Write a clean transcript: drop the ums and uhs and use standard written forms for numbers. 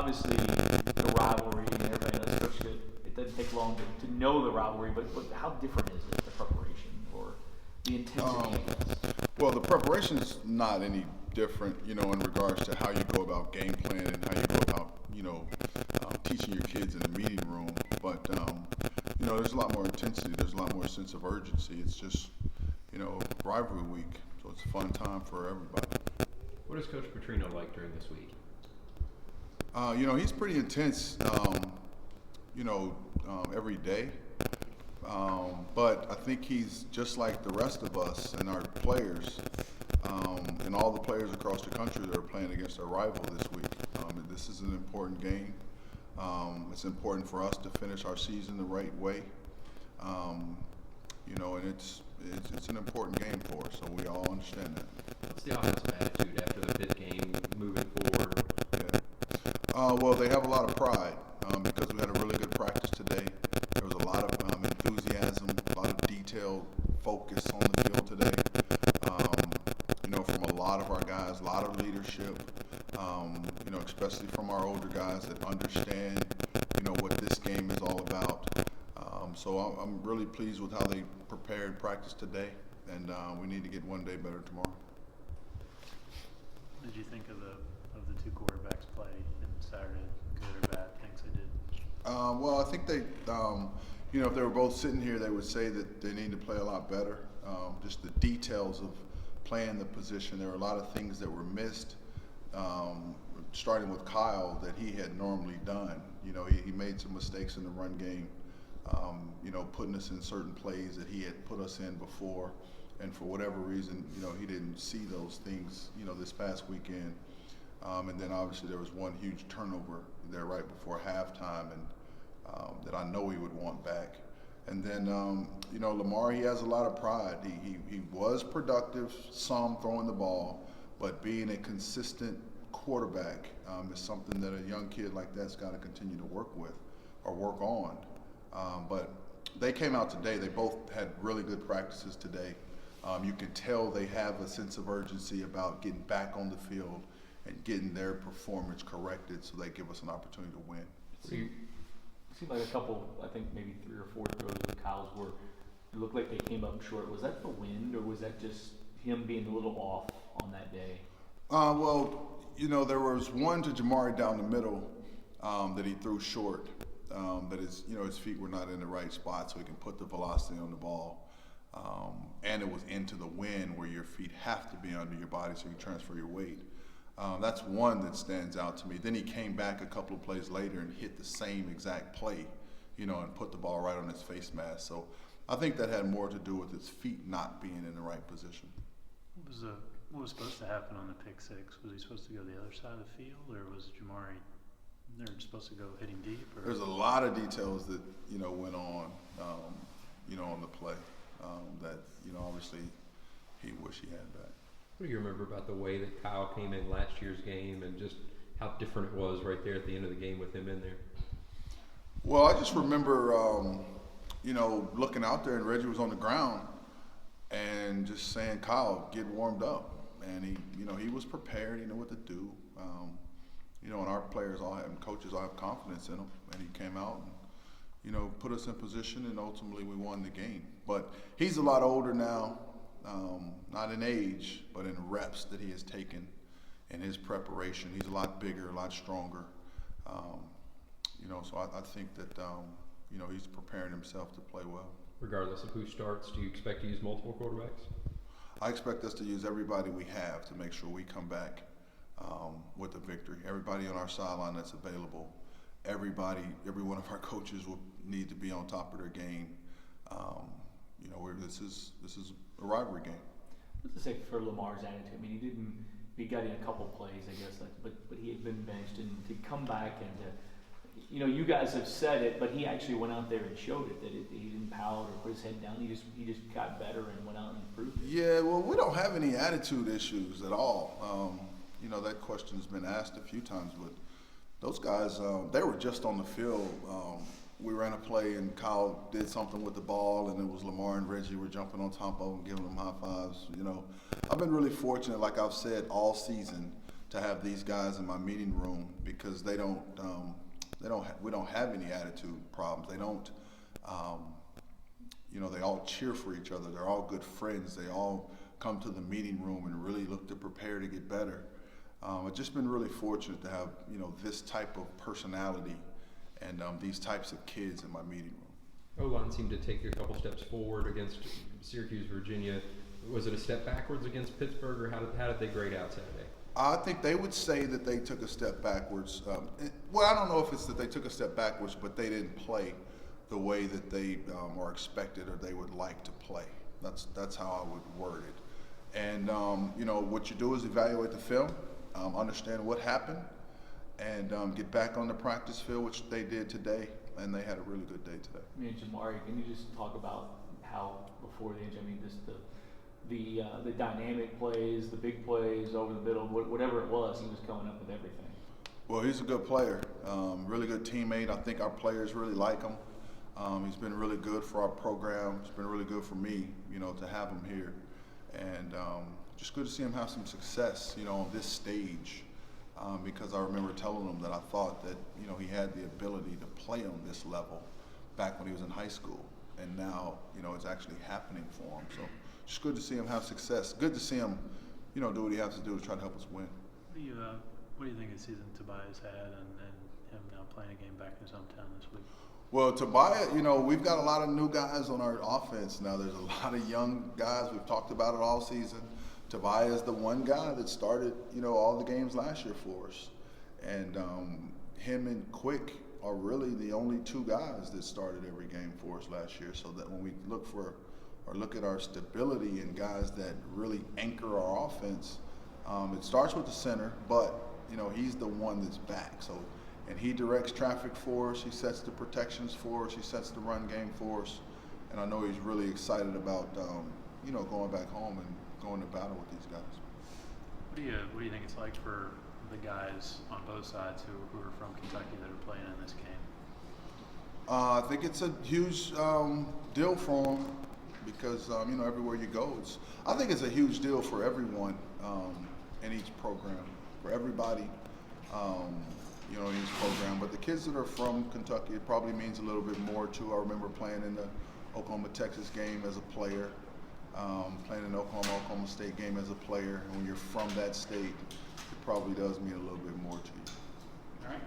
obviously the rivalry and everything. That's Coach good. It doesn't take long to know the rivalry, but how different is it, the preparation or the intensity? Well, the preparation is not any different, in regards to how you go about game plan and how you go about, teaching your kids in the meeting room. But, there's a lot more intensity. There's a lot more sense of urgency. It's just, rivalry week. So it's a fun time for everybody. What is Coach Petrino like during this week? He's pretty intense, every day. But I think he's just like the rest of us and our players, and all the players across the country that are playing against our rival this week. This is an important game. It's important for us to finish our season the right way. And it's an important game for us, so we all understand that. What's the offensive attitude after the Pitt game moving forward? Yeah. Well, they have a lot of pride because we had a really good practice today. There was a lot of enthusiasm, a lot of detailed focus on the field today. From a lot of our guys, a lot of leadership. Especially from our older guys that understand, what this game is all about. So I'm really pleased with how they prepared practice today, and we need to get one day better tomorrow. What did you think of the two quarterbacks play in Saturday? Good or bad things they did? Well, I think they, if they were both sitting here, they would say that they need to play a lot better. Just the details of playing the position. There were a lot of things that were missed. Starting with Kyle that he had normally done. He made some mistakes in the run game, putting us in certain plays that he had put us in before. And for whatever reason, he didn't see those things, this past weekend. And then obviously there was one huge turnover there right before halftime and that I know he would want back. And then, Lamar, he has a lot of pride. He was productive, some throwing the ball, but being a consistent quarterback is something that a young kid like that's got to continue to work with or work on. But they came out today. They both had really good practices today. You can tell they have a sense of urgency about getting back on the field and getting their performance corrected so they give us an opportunity to win. It seemed like a couple, I think maybe 3 or 4 throws with Kyle's were, it looked like they came up short. Was that the wind or was that just him being a little off on that day? There was one to Jamari down the middle that he threw short. That his feet were not in the right spot, so he can put the velocity on the ball. And it was into the wind where your feet have to be under your body so you transfer your weight. That's one that stands out to me. Then he came back a couple of plays later and hit the same exact play, and put the ball right on his face mask. So I think that had more to do with his feet not being in the right position. What was supposed to happen on the pick six? Was he supposed to go the other side of the field, or was Jamari supposed to go hitting deep? Or? There's a lot of details that went on, on the play that obviously he wished he had back. What do you remember about the way that Kyle came in last year's game and just how different it was right there at the end of the game with him in there? Well, I just remember, looking out there and Reggie was on the ground and just saying, Kyle, get warmed up. And he was prepared. He knew what to do. And our players and coaches all have confidence in him. And he came out and, put us in position, and ultimately we won the game. But he's a lot older now, not in age, but in reps that he has taken in his preparation. He's a lot bigger, a lot stronger. So I think that, he's preparing himself to play well. Regardless of who starts, do you expect to use multiple quarterbacks? I expect us to use everybody we have to make sure we come back with a victory. Everybody on our sideline that's available, every one of our coaches will need to be on top of their game. This is a rivalry game. What's to say for Lamar's attitude? I mean, he got in a couple plays, I guess, but he had been benched, and to come back and to, you guys have said it, but he actually went out there and showed it that he didn't pout or put his head down. He just got better and went out and improved it. Yeah, well, we don't have any attitude issues at all. That question has been asked a few times, but those guys, they were just on the field. We ran a play and Kyle did something with the ball, and it was Lamar and Reggie were jumping on top of him, giving them high fives. I've been really fortunate, like I've said all season, to have these guys in my meeting room because we don't have any attitude problems. They don't, they all cheer for each other. They're all good friends. They all come to the meeting room and really look to prepare to get better. I've just been really fortunate to have, this type of personality and these types of kids in my meeting room. O-line seemed to take a couple steps forward against Syracuse, Virginia. Was it a step backwards against Pittsburgh, or how did they grade out Saturday? I think they would say that they took a step backwards. Well, I don't know if it's that they took a step backwards, but they didn't play the way that they are expected or they would like to play. That's how I would word it. And what you do is evaluate the film, understand what happened, and get back on the practice field, which they did today, and they had a really good day today. I mean, Jamari, can you just talk about how before the injury, the dynamic plays, the big plays over the middle, whatever it was, he was coming up with everything. Well, he's a good player, really good teammate. I think our players really like him. He's been really good for our program. It's been really good for me, to have him here. And just good to see him have some success, on this stage. Because I remember telling him that I thought that, he had the ability to play on this level back when he was in high school. And now, it's actually happening for him. So just good to see him have success. Good to see him, do what he has to do to try to help us win. What do you think of the season Tobias had and him now playing a game back in his hometown this week? Well, Tobias, we've got a lot of new guys on our offense now. There's a lot of young guys. We've talked about it all season. Tobias is the one guy that started, all the games last year for us. And him and Quick are really the only two guys that started every game for us last year. So that when we look at our stability and guys that really anchor our offense, it starts with the center, but, he's the one that's back. So, and he directs traffic for us. He sets the protections for us. He sets the run game for us. And I know he's really excited about, going back home and going to battle with these guys. What do you think it's like for the guys on both sides who are from Kentucky that are playing in this game? I think it's a huge deal for them because, everywhere you go, I think it's a huge deal for everyone in each program, for everybody, in each program. But the kids that are from Kentucky, it probably means a little bit more too. I remember playing in the Oklahoma-Texas game as a player, playing in the Oklahoma State game as a player. And when you're from that state, it probably does mean a little bit more to you. All right.